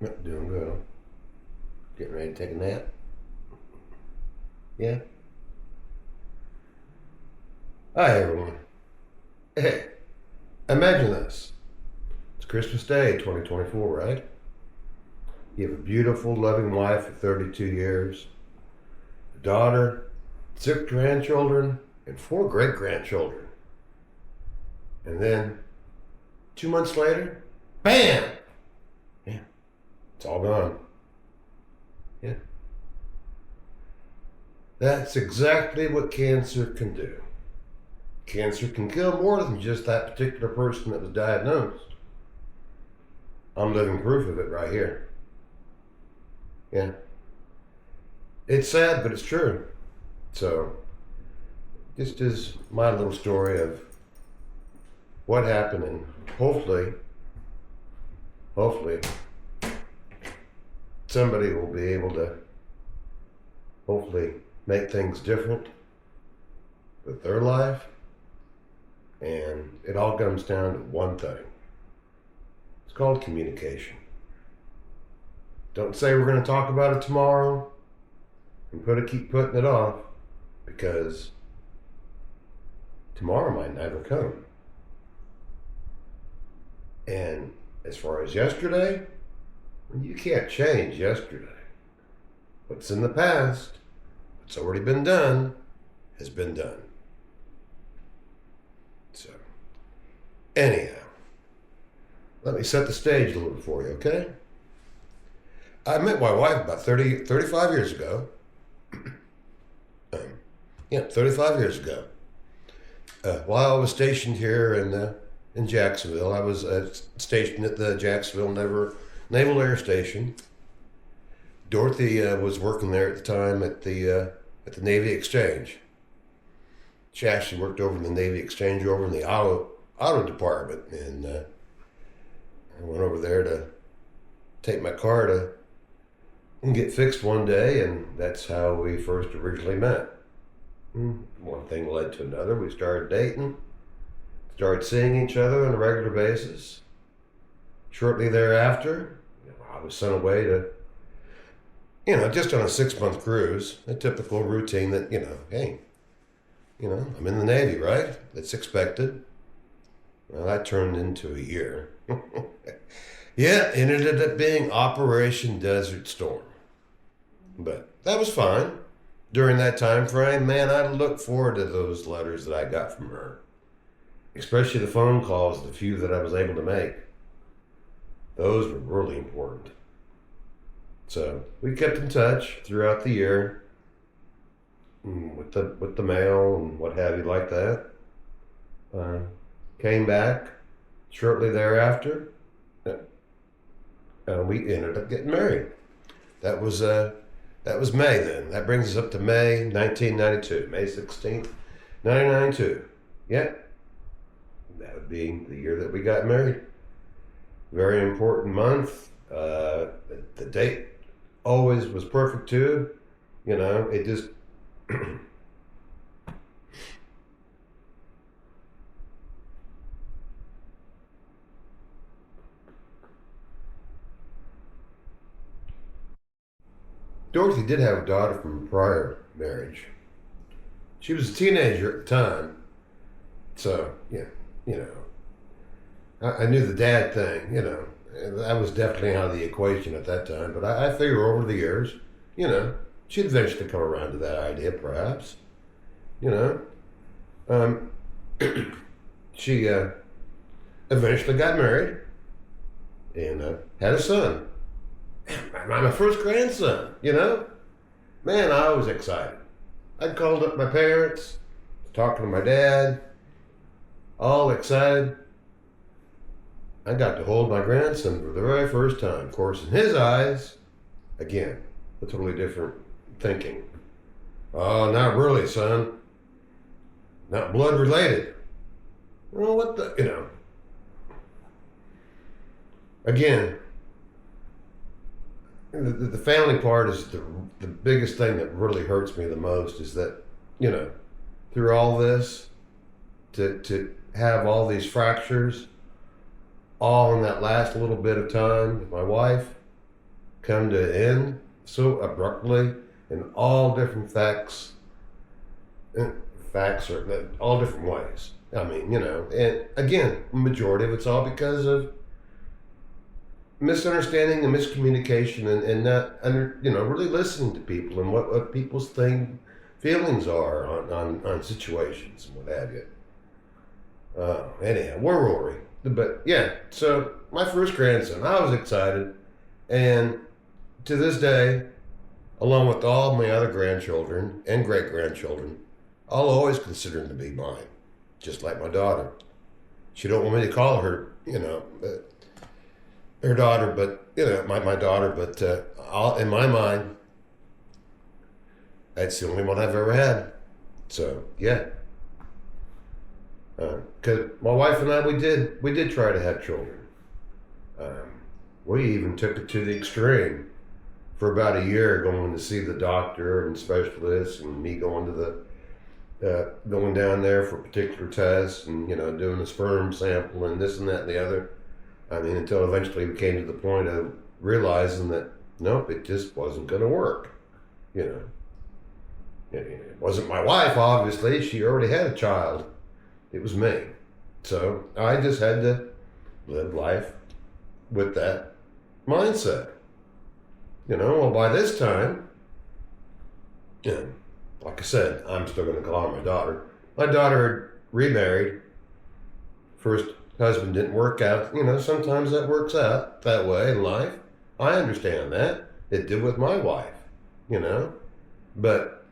Yep, doing good. Getting ready to take a nap. Yeah. Hi, everyone. Hey, imagine this. It's Christmas Day, 2024, right? You have a beautiful, loving wife of 32 years, a daughter, 6 grandchildren, and 4 great-grandchildren. And then, 2 months later, bam! Yeah, it's all gone. Yeah. That's exactly what cancer can do. Cancer can kill more than just that particular person that was diagnosed. I'm living proof of it right here. Yeah. It's sad, but it's true. So, just is my little story of what happened, and hopefully, somebody will be able to hopefully make things different with their life. And it all comes down to one thing. It's called communication. Don't say we're going to talk about it tomorrow and keep putting it off, because tomorrow might never come. And as far as yesterday, you can't change yesterday. What's in the past, what's already been done, has been done. So, anyhow, let me set the stage a little for you, okay? I met my wife about 35 years ago. 35 years ago. While I was stationed here in Jacksonville, I was stationed at the Jacksonville Naval Air Station. Dorothy was working there at the time at the Navy Exchange. She actually worked over in the Navy Exchange over in the auto department, and I went over there to take my car to get fixed one day, and that's how we first originally met. One thing led to another. We started dating, started seeing each other on a regular basis. Shortly thereafter, I was sent away to, just on a 6-month cruise, a typical routine that, hey, I'm in the Navy, right? That's expected. Well, that turned into a year. Yeah, it ended up being Operation Desert Storm. But that was fine. During that time frame, man, I looked forward to those letters that I got from her. Especially the phone calls, the few that I was able to make. Those were really important. So we kept in touch throughout the year with the mail and what have you like that. Came back shortly thereafter. We ended up getting married. That was May then. That brings us up to May 1992, May 16th, 1992. Yeah, that would be the year that we got married. Very important month. The date always was perfect too. It just Dorothy did have a daughter from a prior marriage. She was a teenager at the time, so yeah, I knew the dad thing, and that was definitely out of the equation at that time. But I figure over the years, she'd eventually come around to that idea, perhaps. You know, um, she eventually got married and had a son. My first grandson, Man, I was excited. I called up my parents, talking to my dad, all excited. I got to hold my grandson for the very first time. Of course, in his eyes, again, a totally different thinking. Oh, not really, son. Not blood related. Well, what the. Again, the family part is the biggest thing that really hurts me the most, is that, through all this, to have all these fractures, all in that last little bit of time with my wife, come to an end so abruptly in all different facts are all different ways. I mean, and again, majority of it's all because of misunderstanding and miscommunication and not really listening to people and what people's feelings are on situations and what have you. Anyhow, we're Rory. But yeah, so my first grandson, I was excited. And to this day, along with all my other grandchildren and great-grandchildren, I'll always consider them to be mine, just like my daughter. She don't want me to call her, her daughter, but, my daughter, but in my mind, that's the only one I've ever had. So, yeah. Because my wife and I, we did try to have children. We even took it to the extreme for about a year, going to see the doctor and specialists, and me going to going down there for particular tests and doing a sperm sample and this and that and the other. I mean, until eventually we came to the point of realizing that nope, it just wasn't going to work. It wasn't my wife, obviously. She already had a child. It was me. So I just had to live life with that mindset. Well, by this time, like I said, I'm still going to call her my daughter. My daughter had remarried. First husband didn't work out. Sometimes that works out that way in life. I understand that. It did with my wife, But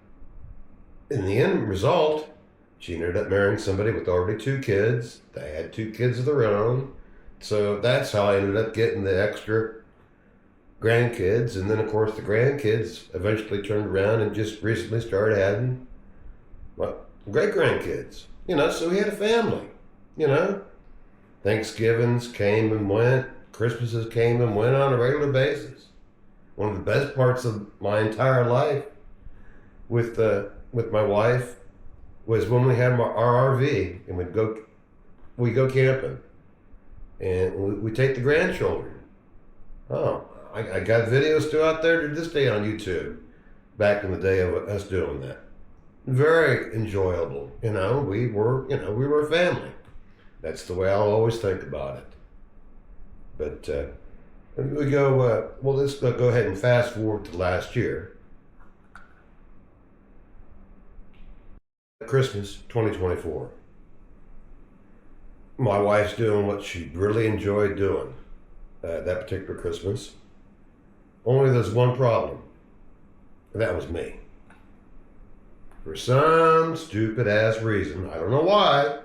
in the end result, she ended up marrying somebody with already 2 kids. They had 2 kids of their own. So that's how I ended up getting the extra grandkids. And then, of course, the grandkids eventually turned around and just recently started having great-grandkids. So we had a family, Thanksgivings came and went. Christmases came and went on a regular basis. One of the best parts of my entire life with my wife was when we had our RV and we go camping, and we take the grandchildren. Oh, I got videos still out there to this day on YouTube. Back in the day of us doing that, very enjoyable. We were a family. That's the way I'll always think about it. But we go. Well, let's go ahead and fast forward to last year. Christmas 2024. My wife's doing what she really enjoyed doing that particular Christmas. Only there's one problem, and that was me. For some stupid ass reason, I don't know why,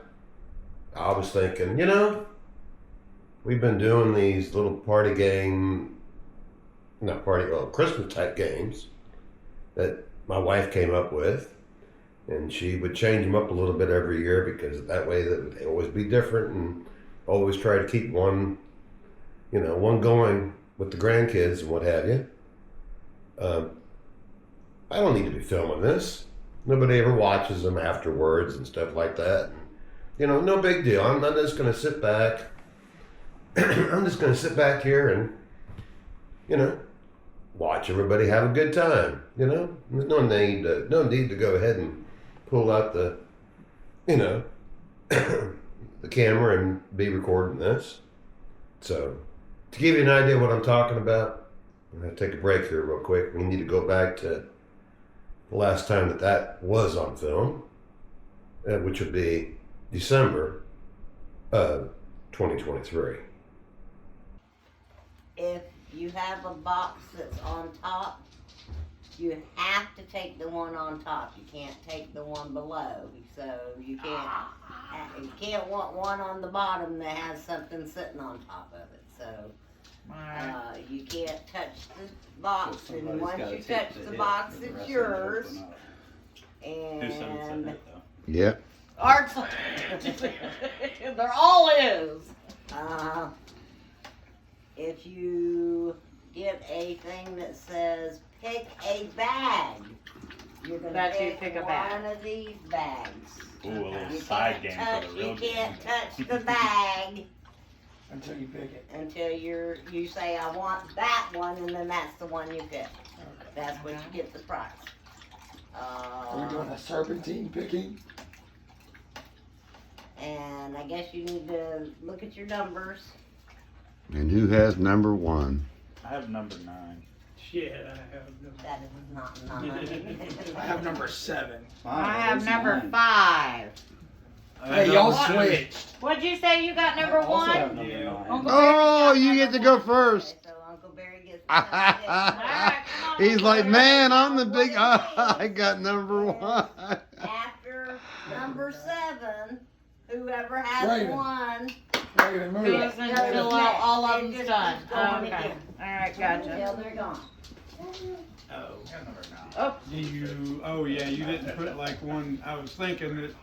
I was thinking, we've been doing these little Christmas type games that my wife came up with. And she would change them up a little bit every year because that way they always be different and always try to keep one going with the grandkids and what have you. I don't need to be filming this. Nobody ever watches them afterwards and stuff like that. No big deal. I'm just going to sit back. I'm just going to sit back here and, watch everybody have a good time. There's no need to go ahead and pull out the camera and be recording this. So, to give you an idea of what I'm talking about, I'm going to take a break here real quick. We need to go back to the last time that was on film, which would be December of 2023. If you have a box that's on top, you have to take the one on top. You can't take the one below. So you can't want one on the bottom that has something sitting on top of it. So you can't touch the box, So and once you touch touch the box, it's yours. And Yeah. ours, there all is. If you get a thing that says pick a bag, you're gonna pick a bag. one of these bags. Ooh, a little You side can't game touch, for the real you can't game. touch the bag. Until you pick it. until you say I want that one, and then that's the one you pick. That's what you get the prize. Are we doing a serpentine picking? And I guess you need to look at your numbers. And who has number 1? I have number 9. Shit, I have no. That is not nine. I have number 7. I have number 5. Hey, y'all switched. What'd you say you got number I also have 1? number Yeah. 9. Uncle Oh, Barry you got get to number go one. first. Okay, so Uncle Barry gets Alright, come on. He's Uncle like, Barry. man, I'm the big. I got number 1. after number 7, whoever has Raven. 1, Raven, move. Goes until all of It them's just done. keeps going Okay. again. Alright, gotcha. until they're gone. Oh. I got number 9. Oh, You, oh yeah, you didn't put like one, I was thinking that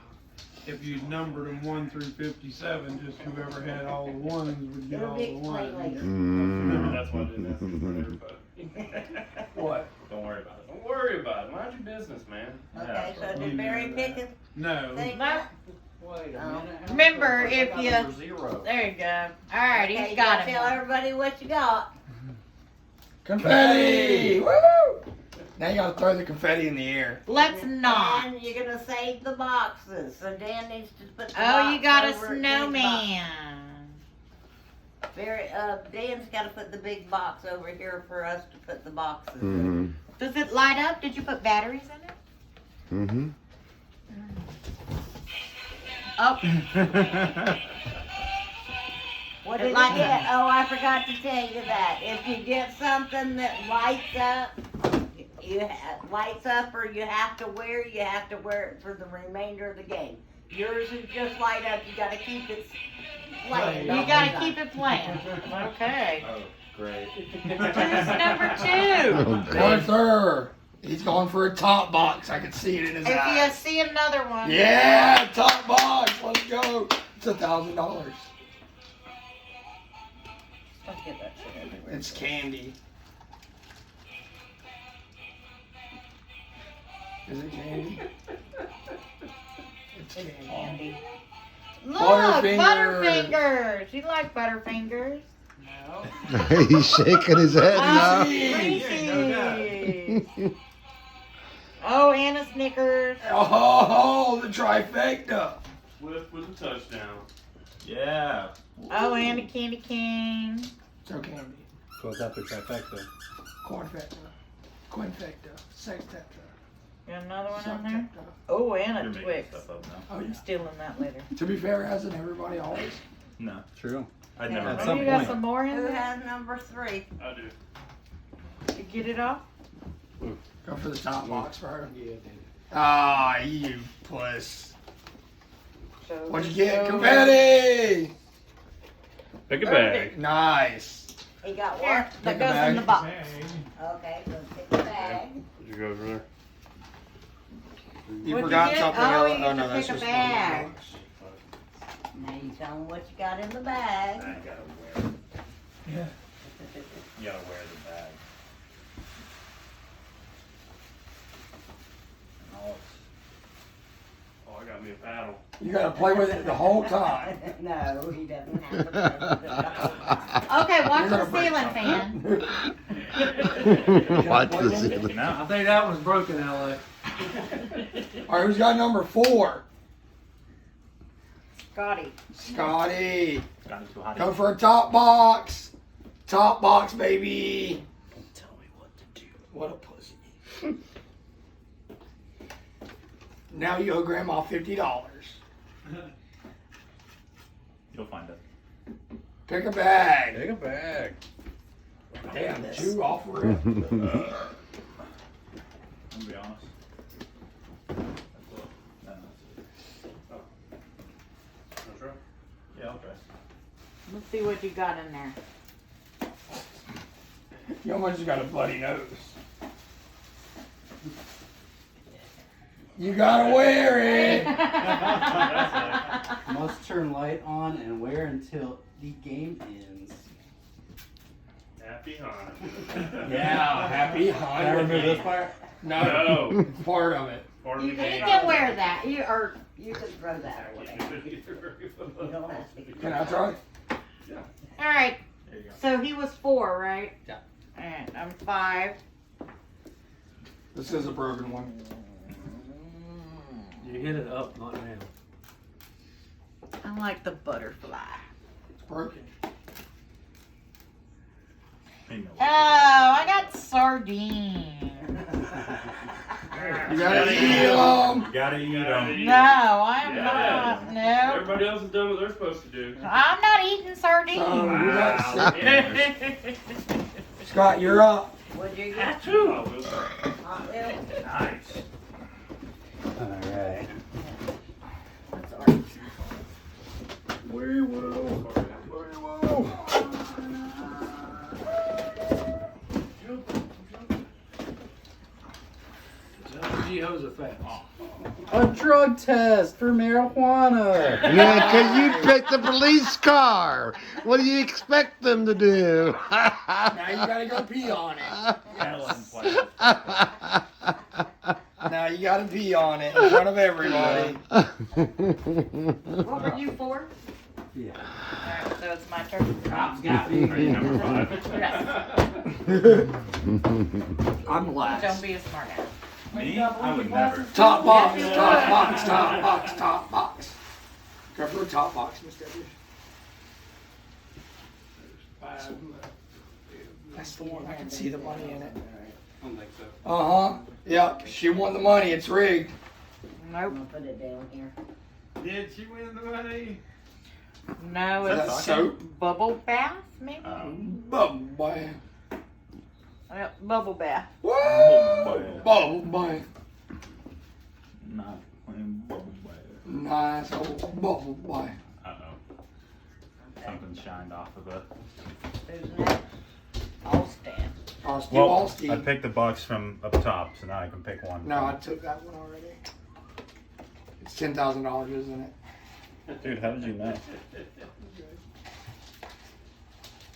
if you numbered them 1 through 57, just whoever had all the ones would get It'll all be the explained ones. later. Mm. That's why I didn't ask you for everybody. What? Don't worry about it. Don't worry about it. Mind your business, man. Okay, Yeah, so did Barry pick a No. thing? no. Wait a Oh. minute. Remember, if I got you- number 0. There you go. Alright, Okay, he's you got gotta tell it. everybody what you got. Confetti! Woo! Now you gotta throw the confetti in the air. Let's not. And you're gonna save the boxes. So Dan needs to put the Oh, you box got a over big snowman. box. Dan's gotta put the big box over here for us to put the boxes in. Mm-hmm. Does it light up? Did you put batteries in it? Mm-hmm. Oh, What It did you lights get? Oh, I forgot to tell you that. If you get something that lights up, lights up, or you have to wear it for the remainder of the game. Yours is just light up. You gotta keep it playing. you gotta keep it playing. Okay. Oh, great. Who's number 2? Arthur! He's going for a top box. I can see it in his If you eyes. see another one. Yeah, top box. Let's go. It's $1,000. Don't get that shit everywhere. It's candy. Is it candy? It's candy. Candy. Look, Butterfinger. Butterfingers. You like Butterfingers? No. He's shaking his head now. Reese's. Oh, and a Snickers. Oh, the trifecta. Swift with a touchdown. Yeah. Oh, and a candy cane. So candy. So it's after trifecta. Cornfecta. Quinfecta. Sextecta. Got another one on there? Subtecta. Oh, and You're a making Twix. stuff up now. Oh, I'm yeah. stealing that later. To be fair, hasn't everybody always? No. True. I'd Yeah. never. Oh, At some you got point. some more in Who there? has number 3? I do. You get it off? Go for the top box for her. Ah, you puss. So What'd you get? Confetti! Pick a bag. Nice. He got Here, what? that Pick a goes in bag. the box. Okay, so pick the bag. Did you go over there? You What'd forgot you get? something Oh, else. you get to that's pick a just bag. one box. Now you tell him what you got in the bag. I gotta wear. Yeah. You gotta wear the bag. Oh, Oh, I got me a paddle. You gotta play with it the whole time. No, he doesn't have to play with it. Okay, watch You're the gonna break ceiling something. fan. Watch the ceiling. no. I think that one's broken, Alex. All right, who's got number 4? Scotty. Scotty. Got it too hot. Go for a top box. Top box, baby. Don't tell me what to do. What a pussy. Now you owe Grandma $50. You'll find it. Pick a bag. Pick a bag. Damn, 2 off rip. I'm gonna be honest. That's what. No, no. Wanna try? Yeah, I'll try. Let's see what you got in there. You almost got a bloody nose. You gotta wear it. Must turn light on and wear until the game ends. Happy Hanukkah. Yeah, happy Can I remove this Hanukkah. part? No, No. part of it. Part of You the game. can wear that. You can throw that away. You don't have to. Can I try? All right. There you go. So he was 4, right? Yeah. And I'm 5. This is a broken one. You hit it up, not down. I like the butterfly. It's broken. Ain't no Oh, I got sardine. You gotta eat them. You gotta eat them. No, I'm Yeah. not. No. Everybody else has done what they're supposed to do. I'm not eating sardines. You got sick. Wow. Scott, you're up. What'd you get? Oh, Will. Hot Wheels? Nice. Alright. That's ours. We will. We will. Jehoshaphat. A drug test for marijuana. Yeah, 'cause you picked the police car. What do you expect them to do? Now you gotta go pee on it. Now you gotta pee on it in front of everybody. What were you 4? Yeah. Alright, so it's my turn. Cops got me. Are you number 5? I'm last. Don't be a smart ass. Me? I would never. Top box, top box, top box, top box. Go for the top box, Miss Debbie. That's the one. I can see the money in it. I don't think so. Uh-huh. Yep, she won the money. It's rigged. I'm gonna put it down here. Did she win the money? No, Is that it's soap? bubble bath, maybe? Bubble boy. Yep, bubble bath. Woo! boy. Bubble boy. Not playing bubble boy. Nice old bubble boy. Uh-oh. Something shined off of it. Who's next? All stand. Austin, Well, Austin. I picked the box from up top, so now I can pick one. No, I took that one already. It's $10,000, isn't it? Dude, how did you know?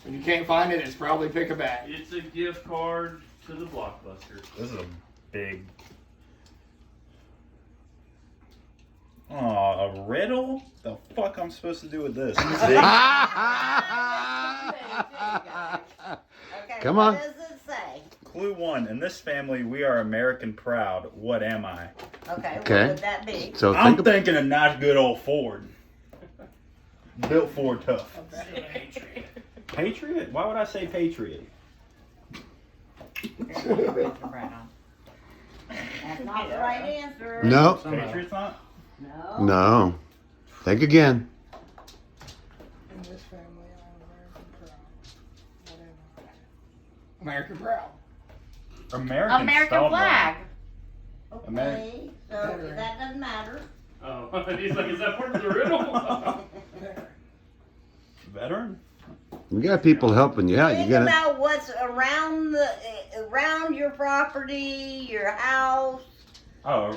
If you can't find it, it's probably pick a bag. It's a gift card to the Blockbuster. This is a big... Aw, a riddle? The fuck I'm supposed to do with this? See? Okay, Come what on. does it say? Clue 1. In this family, we are American proud. What am I? Okay, Okay. what would that be? So I'm think of thinking a nice good old Ford. Built Ford tough. Patriot? Why would I say Patriot? That's not the right answer. no, Patriot's not? No. no. Think again. In this family, I'm American proud. Whatever. American, American spelled flag. Okay, Ameri- so that doesn't matter. Oh, he's like, is that part of the riddle? wrong. Veteran? You got people helping you out. You Think got about what's around your property, your house. Oh,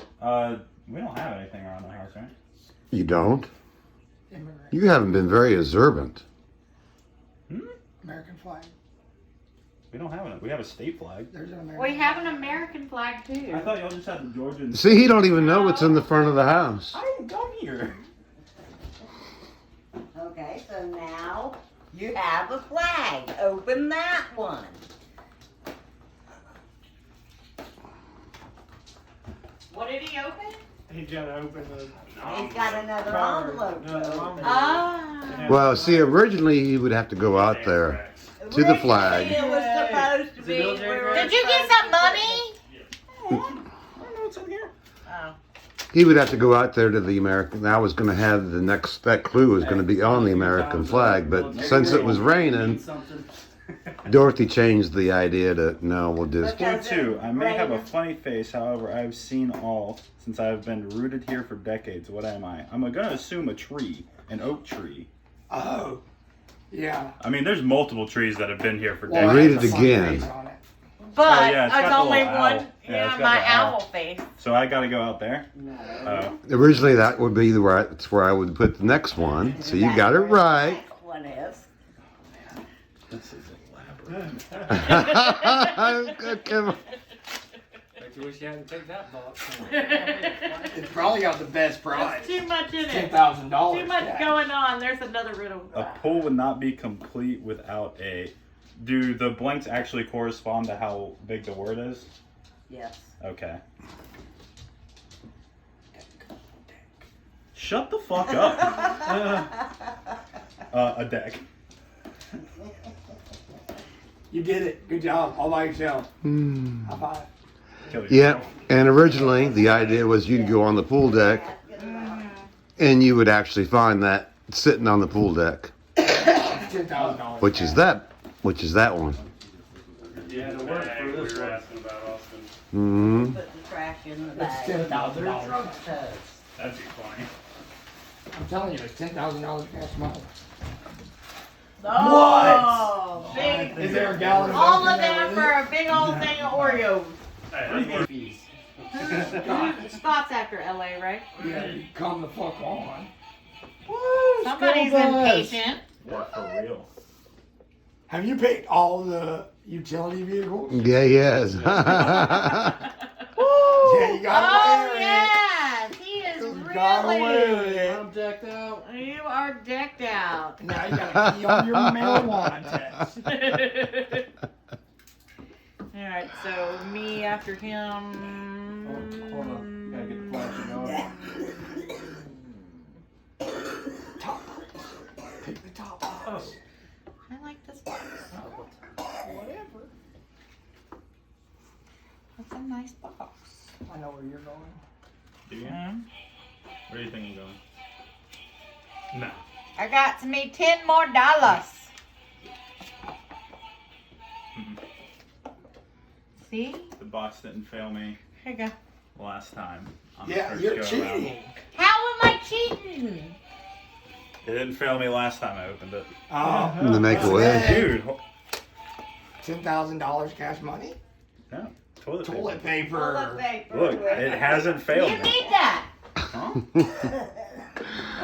we don't have anything around the house, right? You don't. Immigrant. You haven't been very observant. American flag. We don't have it. We have a state flag. There's an American We have an American flag too. I thought y'all just had the Georgian. See, he don't even know what's in the front of the house. I didn't come here. Okay, so now you have a flag. Open that one. What did he open? He gotta open the. He's got another Card. envelope. Another to open. envelope. Ah. Well, see, originally he would have to go out there to the flag. Originally, it was supposed to Is it be. Bill J. we were Did you get supposed some to- money? I don't know what's in here. Oh. He would have to go out there to the American. I was going to have the next, that clue was going to be on the American flag, but since it was raining, Something. Dorothy changed the idea to, no, we'll just, Clue Because 2. I may have a raining. funny face, however, I've seen all since I have been rooted here for decades. What am I? I'm gonna assume a tree, an oak tree. Oh. Yeah. I mean, there's multiple trees that have been here for Well, decades. it has Read it a sun again. face on it. But yeah, it's got it's the only little one. owl. Yeah, Yeah, it's got my the owl. owl face. So I gotta go out there. No. originally that would be where, that's where I would put the next one. So you got it That's where the right. next one is. This is elaborate. Okay. bet you wish you hadn't taken that box. It's probably got the best prize. Too much in it. $10,000. Too much going on. There's another riddle. A pool would not be complete without a. Do the blanks actually correspond to how big the word is? Yes. Okay. Shut the fuck up. A deck. You did it. Good job. All by yourself. Hmm. High five. Kill Yeah, yourself. and originally the idea was you'd go on the pool deck and you would actually find that sitting on the pool deck, $10,000. which is that one. Yeah, the word for this one. Asking about Austin. Hmm. Put the trash in the That's bag. $10,000. That'd be funny. I'm telling you, it's $10,000 cash money. Oh, big. Is there a gallon of All milk of in there them with for a big old thing of Oreos. Hey, that's Fees. Scott's after LA, right? it? Yeah, you come the fuck on. Somebody's impatient. Yeah, for real. Have you paid all the utility vehicles? Yeah, he has. Yeah, you got Oh, away with yes. He is it. You got away really. with it. I'm decked out. You are decked out. Now you gotta be on your marijuana test. Alright, so me after him. Hold on. Gotta get the flashing on. Top. Pick the top box. I like this box. Whatever. It's a nice box. I know where you're going. Do you? Hmm? Where do you think you're going? No. I got to me $10 more. See? The box didn't fail me Here you go. last time. On the Yeah, first you're go cheating. around. How am I cheating? It didn't fail me last time I opened it. Oh, To make a wish. Dude, $10,000 cash money? no. Toilet paper. Toilet paper. Toilet paper. Look, it hasn't failed You me. need that. Huh?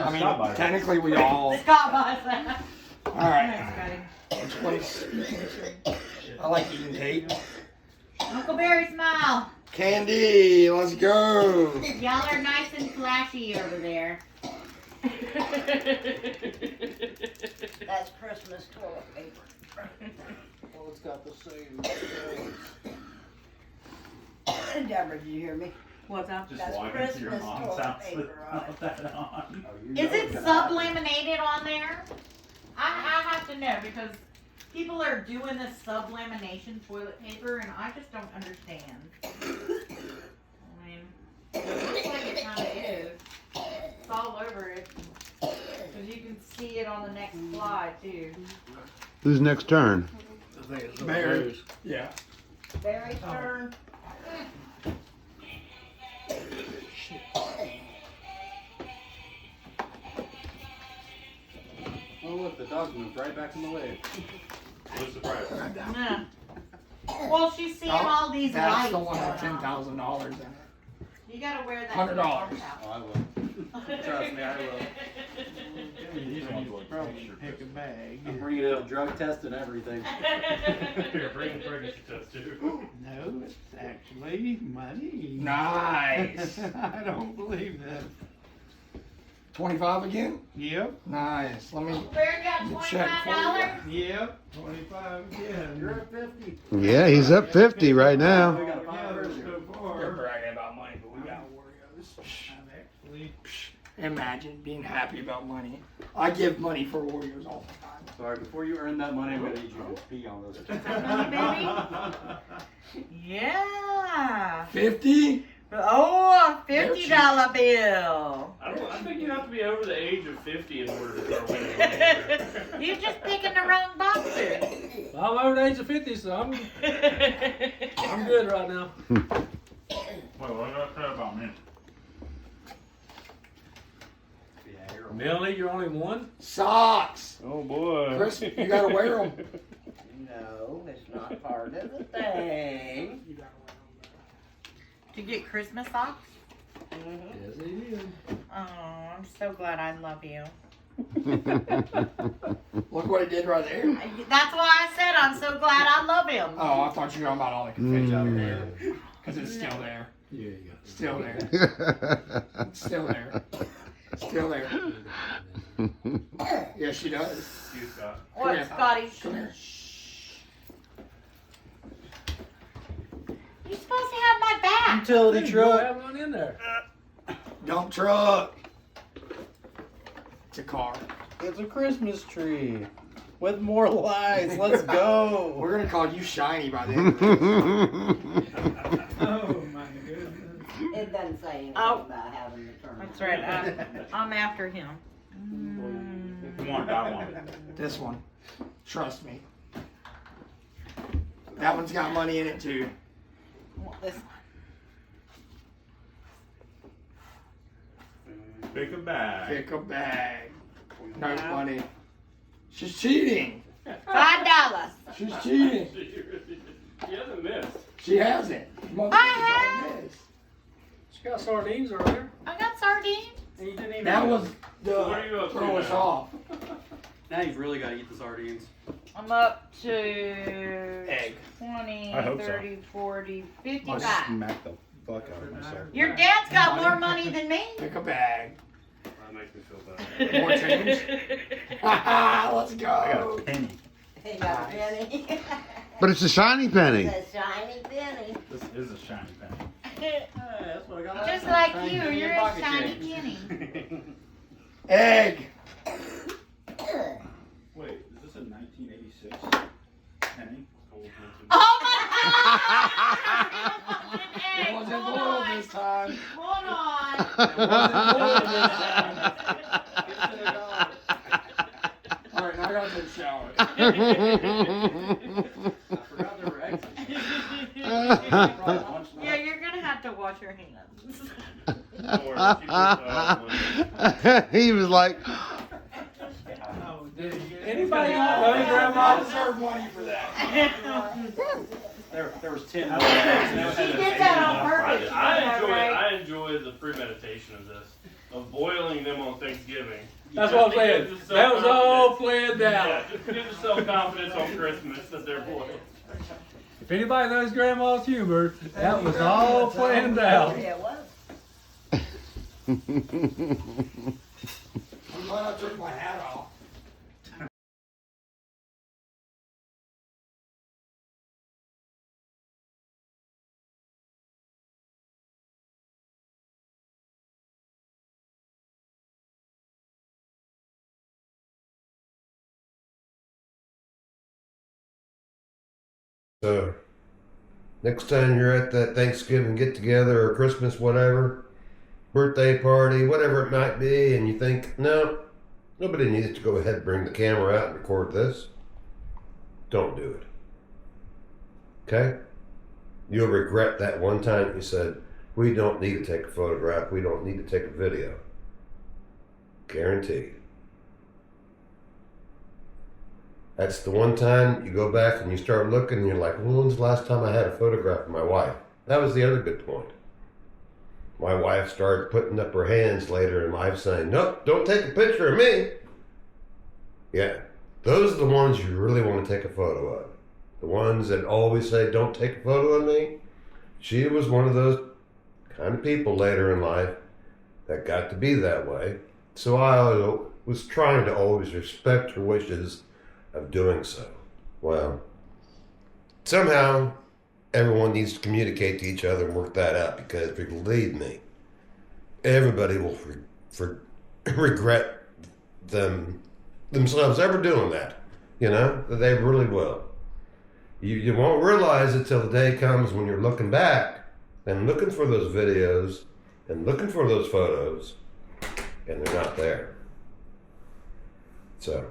I mean, Stop by. technically we all. Scott buys that. All right. Scotty. Which place? I like eating cake. Uncle Barry, smile. Candy, let's go. Y'all are nice and flashy over there. That's Christmas toilet paper. Well, it's got the same. Deborah, did you hear me? What's up? Just That's walk into your Christmas mom's toilet house paper on without that on. Is it subliminated on there? I have to know because people are doing this sublimination toilet paper and I just don't understand. I mean, it looks like it kind of is. It's all over it. Because you can see it on the next slide too. Who's next turn? Mary. Yeah. Barry's turn. Oh, look, the dog moved right back in the way. What a surprise. Yeah. Well, she's seeing all these That's lights. the one with going on. $10,000 in it. You gotta wear that. $100. to the farmhouse. Oh, I will. Trust me, I will. Probably pick a bag. I'm bringing it a drug test and everything. Here, bring the pregnancy test too. No, it's actually money. Nice. I don't believe that. 25 again? Yep, Nice. Let me. Where got Let me check for $25? yep, 25 again. You're at 50. Yeah, he's up 50 right now. We got a Yeah, five earlier. so You're far. bragging about money, but we got Oreos. I've actually, Imagine being happy about money. I give money for Oreos all the time. Sorry, before you earn that money, I'm going to need you to pee on those. Yeah. 50? Oh, a $50 bill. I think you have to be over the age of 50 in order to start winning money. You're just picking the wrong boxes. I'm over the age of 50, so I'm good right now. Wait, what did I say about me? Melanie, you're only one? Socks. Oh boy. Chris, you gotta wear them. No, it's not part of the thing. To get Christmas socks? Yes, he is. Oh, I'm so glad I love you. Look what he did right there. That's why I said I'm so glad I love him. Oh, I thought you were talking about all the confetti out there. Because it's still there. Yeah, you got it. Still there. Still there. Still there. Yes, she does. You, Scott. What, here. Scotty? Come here. You're supposed to have my back. Utility You truck. have one in there. Dump truck. It's a car. It's a Christmas tree with more lights. Let's go. We're gonna call you Shiny by the end of this. Oh my goodness. It doesn't say anything Oh. about having the term. That's right. I'm after him. Come on, got one. This one. Trust me. That one's got money in it too. This Pick a bag. Pick a bag. No money. She's cheating. $5. She's cheating. He hasn't missed. She hasn't. have. She got sardines earlier. I got sardines. And you didn't even That was What are you the up to throw us now? off. Now you've really got to eat the sardines. I'm up to Egg. 20, I hope so. 30, 40, I'll 55. smack the fuck out of myself. Your dad's got more money than me. Pick a bag. That makes me feel bad. More change. Let's I got go. a penny. He got a penny. But it's a shiny penny. It's a shiny penny. This is a shiny penny. That's what I got. Just like you, you're a shiny penny. Egg. Wait, is this a 1986 penny? Oh my It God! wasn't boiled this time. Hold on. All right, now I gotta take a shower. I forgot there were eggs. Yeah, you're gonna have to wash your hands. Don't worry, keep your He was like, Oh, did he get Anybody got money, I Grandma? deserve money for that. There was 10 She did that on purpose. I enjoy the premeditation of this, of boiling them on Thanksgiving. That's what I'm saying. That was all planned Yeah, out. just give the self-confidence on Christmas that they're boiled. If anybody knows Grandma's humor, that was all planned out. Yeah, it was. I'm glad I took my hat off. So, next time you're at that Thanksgiving get together or Christmas, whatever, birthday party, whatever it might be, and you think, no, nobody needs to go ahead and bring the camera out and record this, don't do it. Okay? You'll regret that one time you said, we don't need to take a photograph, we don't need to take a video. Guaranteed. That's the one time you go back and you start looking and you're like, well, when's the last time I had a photograph of my wife? That was the other good point. My wife started putting up her hands later in life saying, nope, don't take a picture of me. Yeah, those are the ones you really want to take a photo of. The ones that always say, don't take a photo of me. She was one of those kind of people later in life that got to be that way. So I was trying to always respect her wishes of doing so. Well, somehow everyone needs to communicate to each other and work that out, because believe me, everybody will regret themselves ever doing that. You know, they really will. You won't realize it till the day comes when you're looking back and looking for those videos and looking for those photos, and they're not there. So,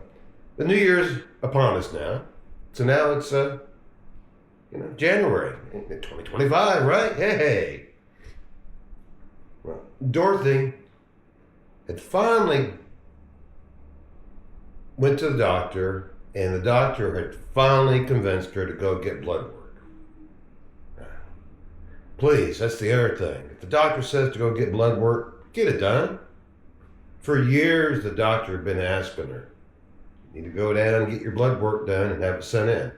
the New Year's upon us now. So now it's, January 2025, right? Hey. Well, Dorothy had finally went to the doctor, and the doctor had finally convinced her to go get blood work. Please, that's the other thing. If the doctor says to go get blood work, get it done. For years, the doctor had been asking her, you need to go down and get your blood work done and have it sent in.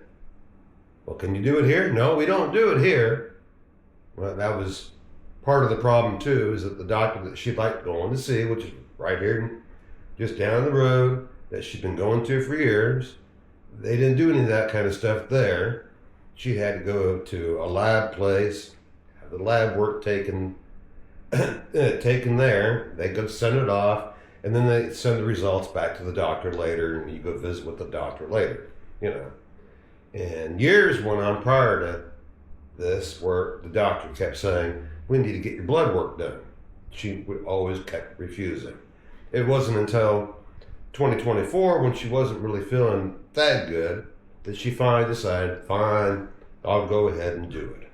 Well, can you do it here? No, we don't do it here. Well, that was part of the problem too, is that the doctor that she'd like going to see, which is right here, just down the road, that she'd been going to for years, they didn't do any of that kind of stuff there. She had to go to a lab place, have the lab work taken there. They go send it off, and then they send the results back to the doctor later, and you go visit with the doctor later, you know. And years went on prior to this where the doctor kept saying, we need to get your blood work done. She would always kept refusing. It wasn't until 2024, when she wasn't really feeling that good, that she finally decided, fine, I'll go ahead and do it.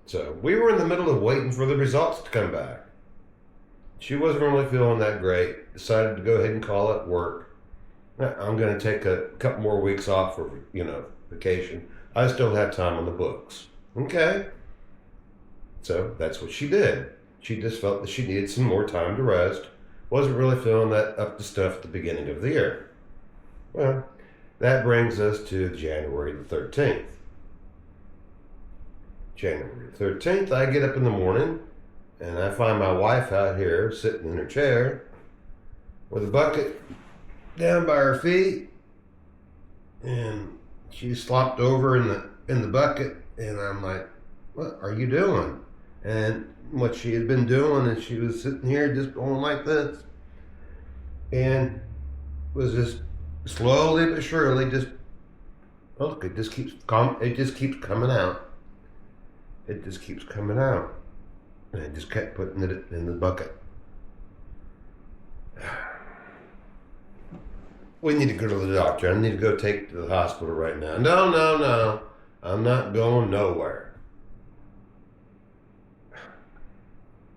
So we were in the middle of waiting for the results to come back. She wasn't really feeling that great, decided to go ahead and call it work. I'm going to take a couple more weeks off for, vacation. I still have time on the books. Okay. So that's what she did. She just felt that she needed some more time to rest. Wasn't really feeling that up to stuff at the beginning of the year. Well, that brings us to January the 13th. January the 13th, I get up in the morning and I find my wife out here sitting in her chair with a bucket down by her feet, and she slopped over in the bucket, and I'm like, what are you doing? And what she had been doing is she was sitting here just going like this, and was just slowly but surely just, look, it just keeps coming out. It just keeps coming out. And I just kept putting it in the bucket. We need to go to the doctor. I need to go take it to the hospital right now. No. I'm not going nowhere.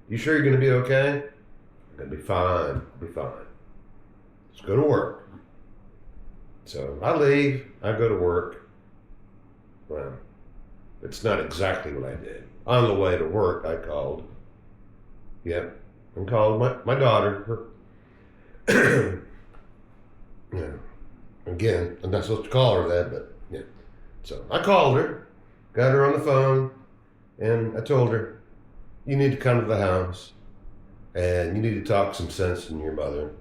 You sure you're going to be okay? I'm going to be fine. I'll be fine. Let's go to work. So I leave. I go to work. Well, it's not exactly what I did. On the way to work, I called. Yep. I called my daughter. Yeah. Again, I'm not supposed to call her that, but yeah. So I called her, got her on the phone, and I told her, you need to come to the house, and you need to talk some sense in your mother,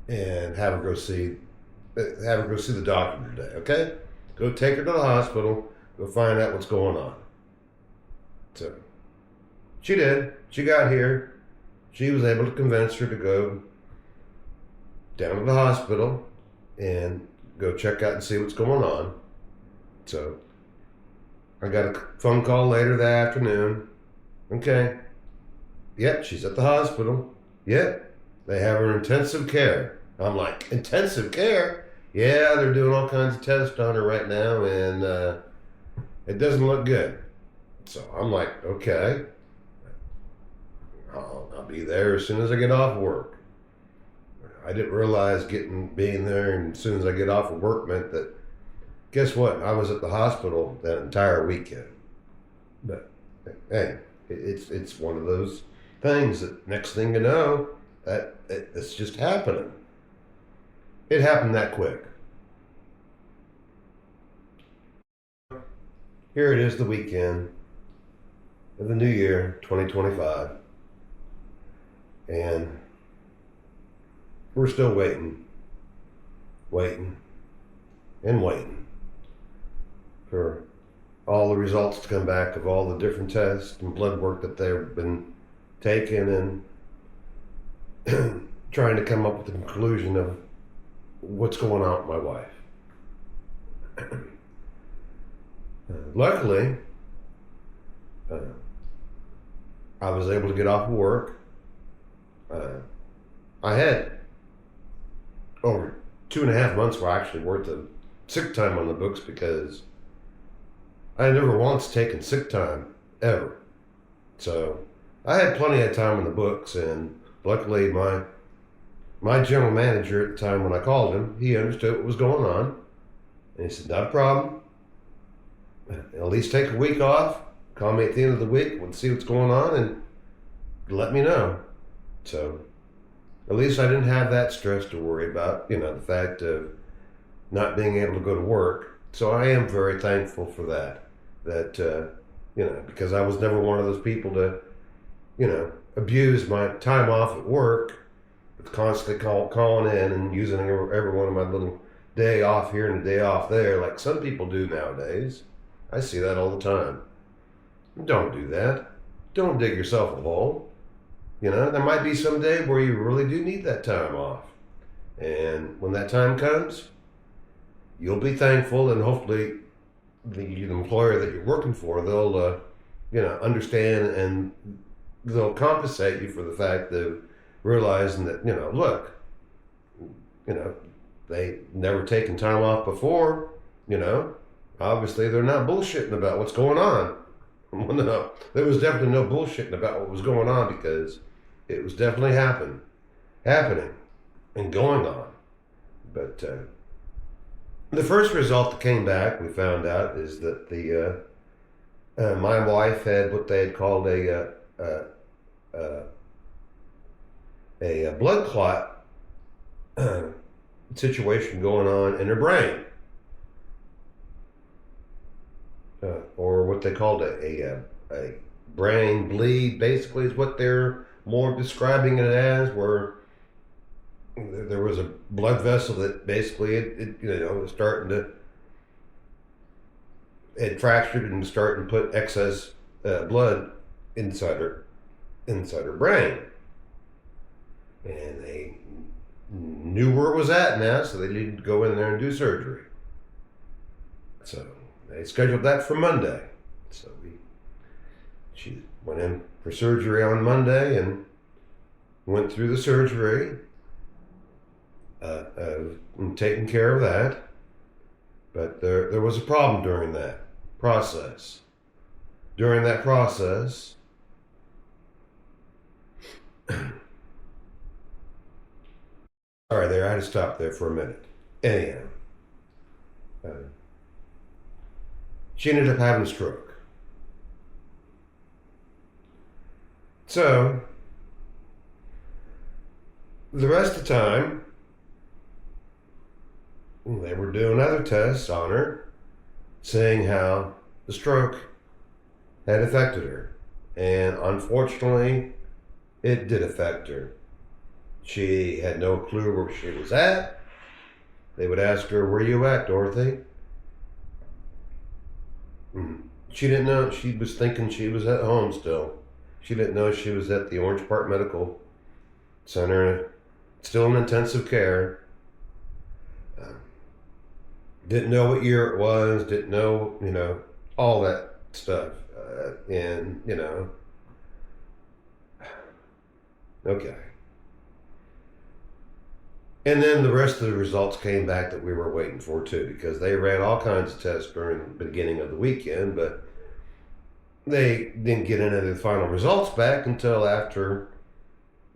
and have her go see the doctor today, okay? Go take her to the hospital, go find out what's going on. So she did. She got here. She was able to convince her to go down to the hospital and go check out and see what's going on. So I got a phone call later that afternoon. Okay. Yep, she's at the hospital. Yep. They have her in intensive care. I'm like, intensive care? Yeah, they're doing all kinds of tests on her right now, and it doesn't look good. So I'm like, okay. I'll be there as soon as I get off work. I didn't realize being there and as soon as I get off of work meant that, guess what? I was at the hospital that entire weekend. But hey, it's one of those things that next thing you know, it's just happening. It happened that quick. Here it is, the weekend of the new year, 2025. And we're still waiting for all the results to come back of all the different tests and blood work that they've been taking, and trying to come up with the conclusion of what's going on with my wife. Luckily, I was able to get off of work. I had over 2.5 months were actually worth of sick time on the books because I had never once taken sick time ever. So I had plenty of time on the books, and luckily my general manager at the time when I called him, he understood what was going on, and he said, not a problem. At least take a week off, call me at the end of the week, we'll see what's going on, and let me know. So at least I didn't have that stress to worry about, the fact of not being able to go to work. So I am very thankful for that you know, because I was never one of those people to, you know, abuse my time off at work, with constantly calling in and using every one of my little day off here and a day off there, like some people do nowadays. I see that all the time. Don't do that. Don't dig yourself a hole. You know, there might be some day where you really do need that time off. And when that time comes, you'll be thankful, and hopefully the employer that you're working for, they'll, you know, understand, and they'll compensate you for the fact of realizing that, you know, look, you know, they never taken time off before, you know, obviously they're not bullshitting about what's going on. Well, no, there was definitely no bullshitting about what was going on, because it was definitely happening and going on. But the first result that came back, we found out, is that the my wife had what they had called a blood clot situation going on in her brain, or what they called a brain bleed. Basically, is what they're more describing it as, where there was a blood vessel that basically it you know, was starting to, it fractured and was starting to put excess blood inside her brain, and they knew where it was at now, so they needed to go in there and do surgery. So they scheduled that for Monday. So she went in for surgery on Monday and went through the surgery, and taking care of that. But there was a problem during that process. During that process, all right, there, I had to stop there for a minute. Anyhow, she ended up having a stroke. So, the rest of the time, they were doing other tests on her, saying how the stroke had affected her. And unfortunately, it did affect her. She had no clue where she was at. They would ask her, "Where you at, Dorothy?" She didn't know. She was thinking she was at home still. She didn't know she was at the Orange Park Medical Center, still in intensive care. Didn't know what year it was, didn't know, you know, all that stuff. And, you know, okay. And then the rest of the results came back that we were waiting for too, because they ran all kinds of tests during the beginning of the weekend, but they didn't get any of the final results back until after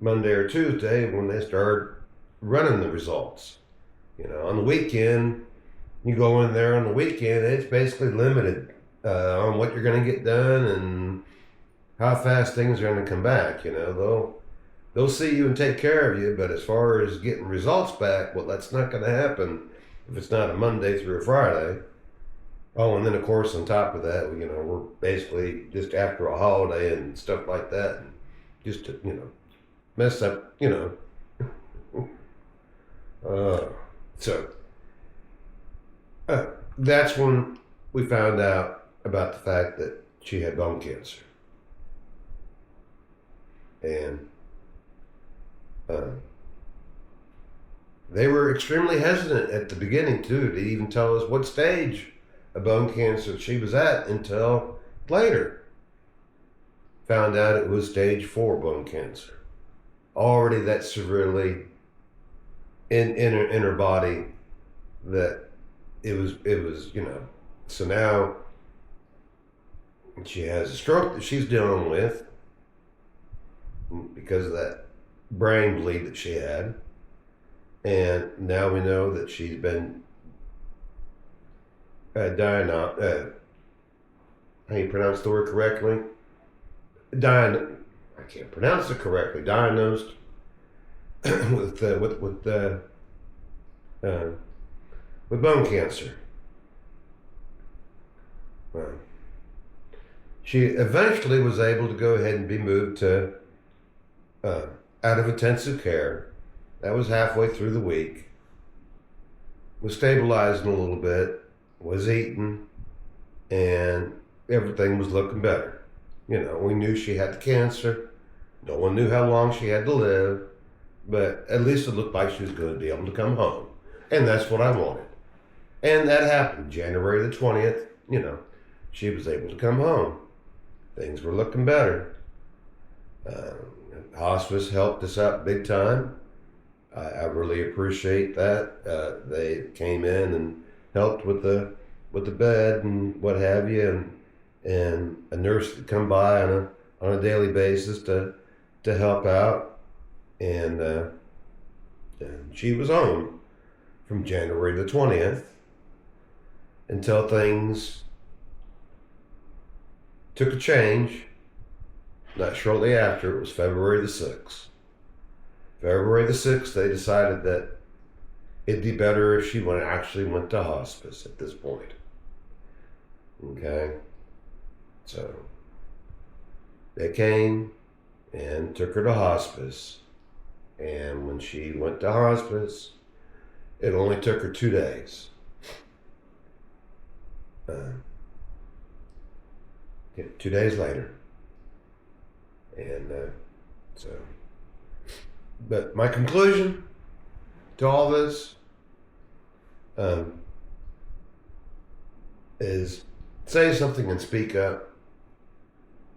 Monday or Tuesday, when they started running the results. You know, on the weekend, you go in there on the weekend, it's basically limited on what you're going to get done and how fast things are going to come back. You know, they'll see you and take care of you, but as far as getting results back, well, that's not going to happen if it's not a Monday through a Friday. Oh, and then of course on top of that, you know, we're basically just after a holiday and stuff like that, and just to, you know, mess up, you know. So that's when we found out about the fact that she had bone cancer. And they were extremely hesitant at the beginning too to even tell us what stage of bone cancer she was at, until later found out it was stage 4 bone cancer. Already that severely in her body, that it was, you know. So now she has a stroke that she's dealing with because of that brain bleed that she had. And now we know that she's been how you pronounce the word correctly? I can't pronounce it correctly. Diagnosed with bone cancer. She eventually was able to go ahead and be moved to out of intensive care. That was halfway through the week. Was stabilizing a little bit, was eating, and everything was looking better. You know, we knew she had the cancer. No one knew how long she had to live, but at least it looked like she was going to be able to come home. And that's what I wanted. And that happened January the 20th. You know, she was able to come home. Things were looking better. Hospice helped us out big time. I really appreciate that. They came in and helped with the bed and what have you, and a nurse would come by on a daily basis to help out, and she was home from January the 20th until things took a change. Not shortly after, it was February the 6th. February the 6th, they decided that it'd be better if she actually went to hospice at this point. Okay? So, they came and took her to hospice. And when she went to hospice, it only took her 2 days. 2 days later. And so, but my conclusion to all this is say something and speak up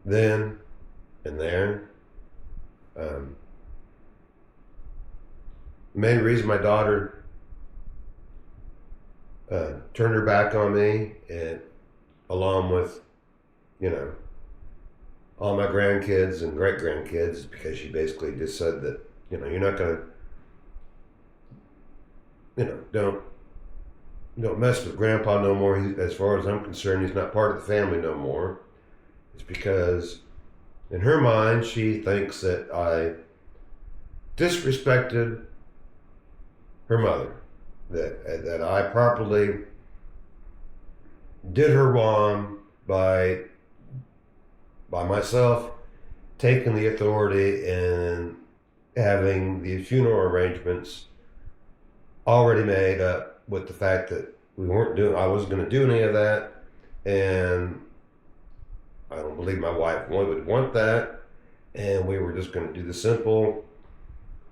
then and there. The main reason my daughter turned her back on me, and along with, you know, all my grandkids and great grandkids, because she basically just said that, you know, you're not gonna, you know, don't mess with Grandpa no more. As far as I'm concerned, he's not part of the family no more. It's because in her mind, she thinks that I disrespected her mother, that I properly did her wrong by myself taking the authority and having the funeral arrangements already made up with the fact that I wasn't going to do any of that, and I don't believe my wife would want that, and we were just going to do the simple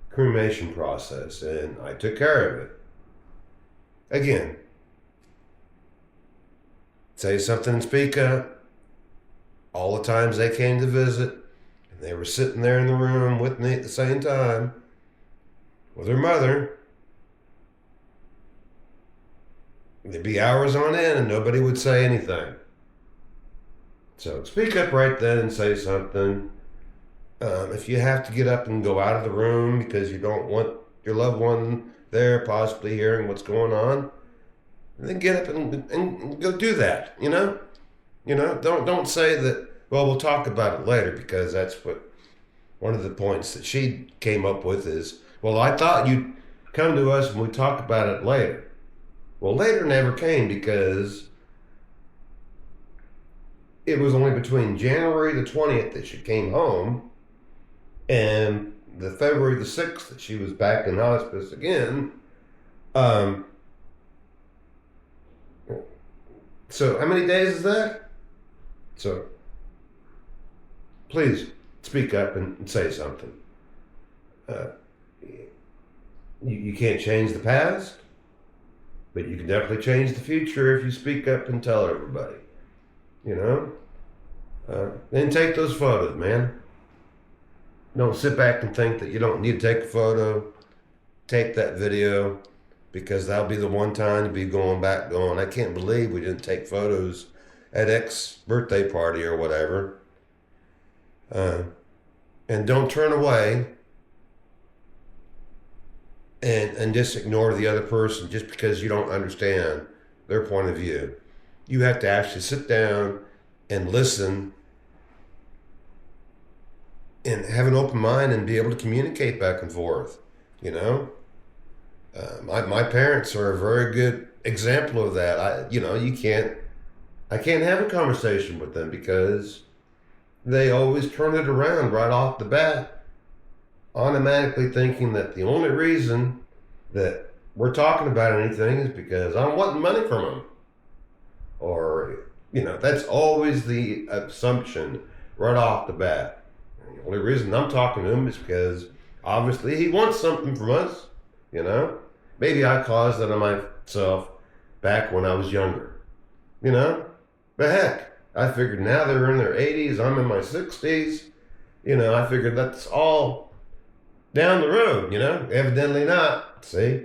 cremation process, and I took care of it. Again, say something and speak up. All the times they came to visit, and they were sitting there in the room with me at the same time with her mother, there'd be hours on end and nobody would say anything. So speak up right then and say something. If you have to get up and go out of the room because you don't want your loved one there possibly hearing what's going on, then get up and go do that, you know? You know, don't say that, well, we'll talk about it later, because that's what one of the points that she came up with is, well, I thought you'd come to us and we'd talk about it later. Well, later never came, because it was only between January the 20th that she came home and the February the 6th that she was back in hospice again. So how many days is that? So please speak up and say something. You can't change the past, but you can definitely change the future if you speak up and tell everybody. You know? Then take those photos, man. Don't sit back and think that you don't need to take a photo. Take that video, because that'll be the one time to be going, I can't believe we didn't take photos at X birthday party or whatever. And don't turn away and just ignore the other person just because you don't understand their point of view. You have to actually sit down and listen and have an open mind and be able to communicate back and forth, you know? My parents are a very good example of that. I can't have a conversation with them because they always turn it around right off the bat, automatically thinking that the only reason that we're talking about anything is because I'm wanting money from them. Or, that's always the assumption right off the bat. And the only reason I'm talking to him is because obviously he wants something from us, Maybe I caused that on myself back when I was younger, But heck, I figured now they're in their 80s, I'm in my 60s, I figured that's all down the road, Evidently not, see?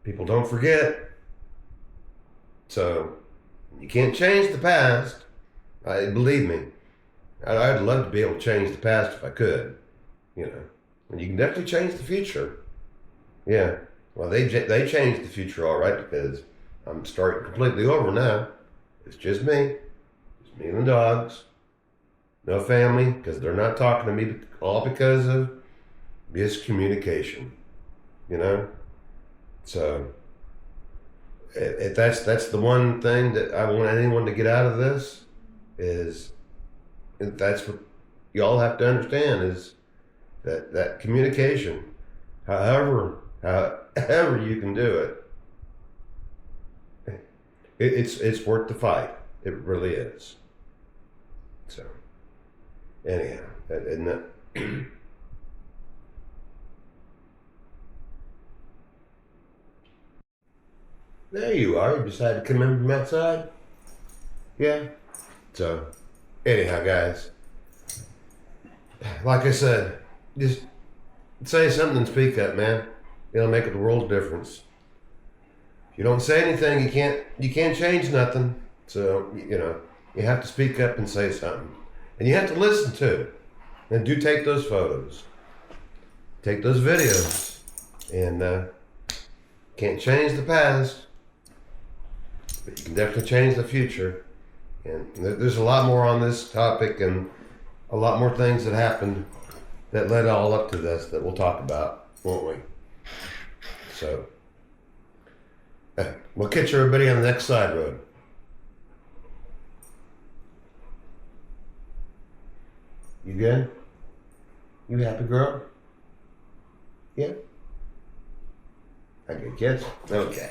People don't forget. So, you can't change the past. Believe me, I'd love to be able to change the past if I could, And you can definitely change the future. Yeah, well, they changed the future all right because I'm starting completely over now. It's just me. It's me and the dogs. No family, because they're not talking to me, all because of miscommunication, So, that's the one thing that I want anyone to get out of this is, and that's what y'all have to understand is that communication, however you can do it, it's worth the fight. It really is. So, anyhow, isn't that? There you are. You decided to come in from outside? Yeah. So, anyhow, guys, like I said, just say something and speak up, man. It'll make a world difference. If you don't say anything, you can't change nothing. So, you have to speak up and say something. And you have to listen too. And do take those photos. Take those videos. And can't change the past. But you can definitely change the future. And there's a lot more on this topic and a lot more things that happened that led all up to this that we'll talk about, won't we? So, we'll catch everybody on the next side road. You good? You happy, girl? Yeah? I good kids? Okay.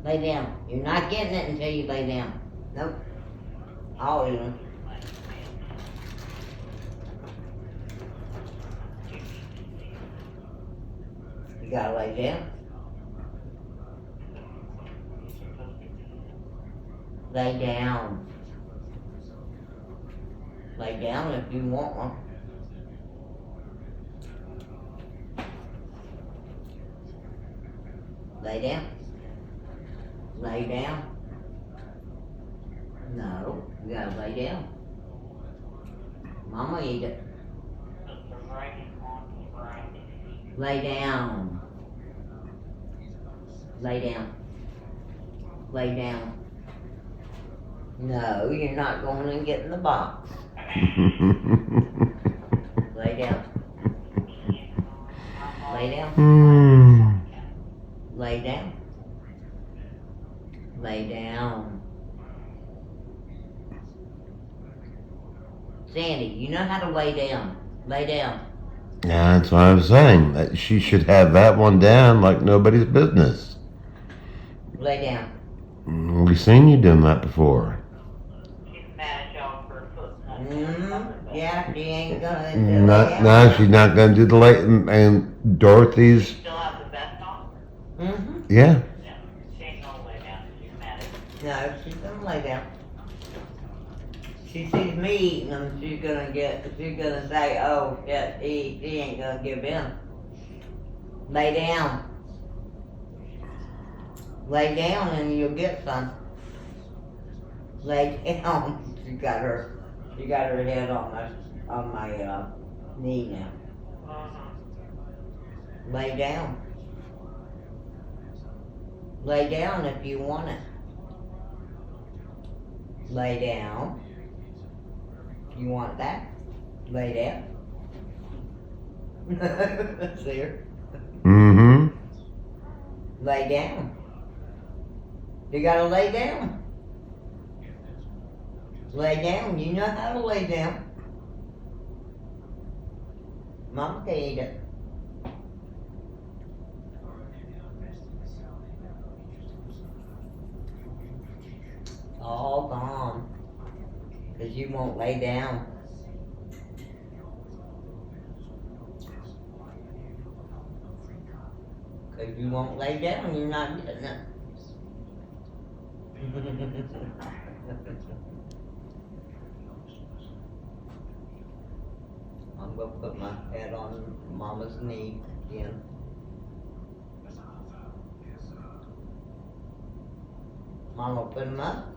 Lay down. You're not getting it until you lay down. Nope. I'll eat them. You gotta lay down. Lay down. Lay down if you want one. Lay down. Lay down. No, you gotta lay down. Mama eat it. Lay down. Lay down. Lay down. No, you're not going and getting the box. Lay down. Lay down. Lay down. Lay down. Sandy, you know how to lay down. Lay down. Yeah, that's what I was saying. That she should have that one down like nobody's business. Lay down. We've seen you doing that before. Yeah, she ain't gonna do it. No, she's not going to do the late. And Dorothy's. Mm-hmm. Yeah. No, she's gonna lay down. She sees me eating them, she's gonna say, oh, yeah, she ain't gonna give in. Lay down. Lay down and you'll get some. Lay down. She got her head on my knee now. Lay down. Lay down if you want it. Lay down. You want that? Lay down. See her? Mm-hmm. Lay down. You gotta lay down. Lay down. You know how to lay down. Mama can eat it. All gone. 'Cause you won't lay down. Cause you won't lay down, you're not getting it. I'm gonna put my head on Mama's knee again. Mama put him up.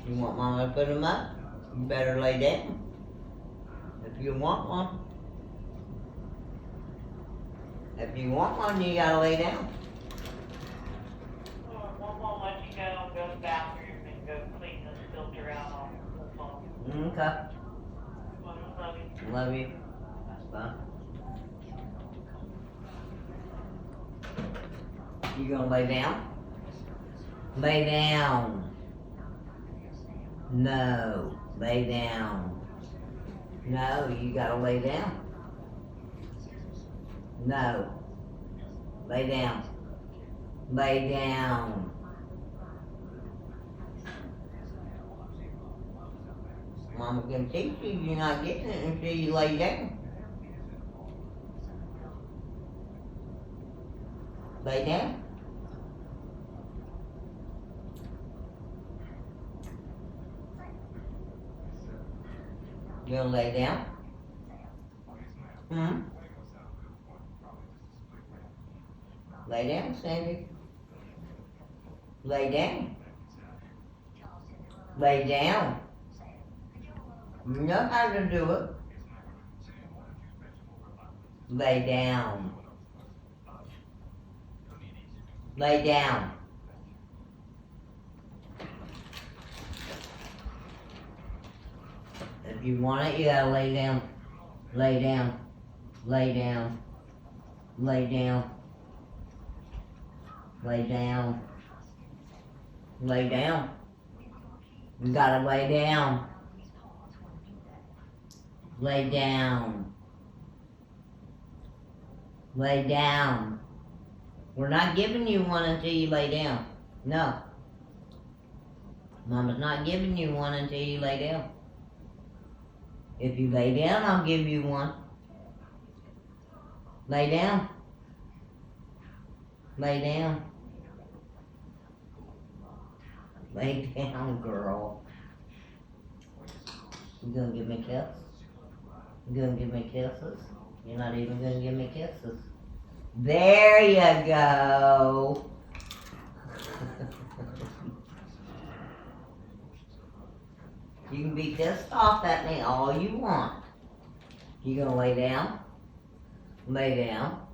You want Mama to put him up? You better lay down. If you want one. If you want one, you gotta lay down. One won't let you go to the bathroom and go clean this filter out on the phone. Okay. Love you. Love you. Bye. You gonna lay down? Lay down. No. Lay down. No, you gotta lay down. No. Lay down. Lay down. Mama can teach you, you're not getting it until you lay down. Lay down. You gonna lay down? Hmm? Lay down, Sandy. Lay down. Lay down. You know how to do it. Lay down. Lay down. If you want it, you gotta lay down. Lay down. Lay down. Lay down. Lay down. Lay down. You gotta lay down. Lay down. Lay down. We're not giving you one until you lay down. No. Mama's not giving you one until you lay down. If you lay down, I'll give you one. Lay down. Lay down. Lay down, girl. You gonna give me a kiss? You gonna give me kisses? You're not even gonna give me kisses. There you go. You can be pissed off at me all you want. You gonna lay down? Lay down.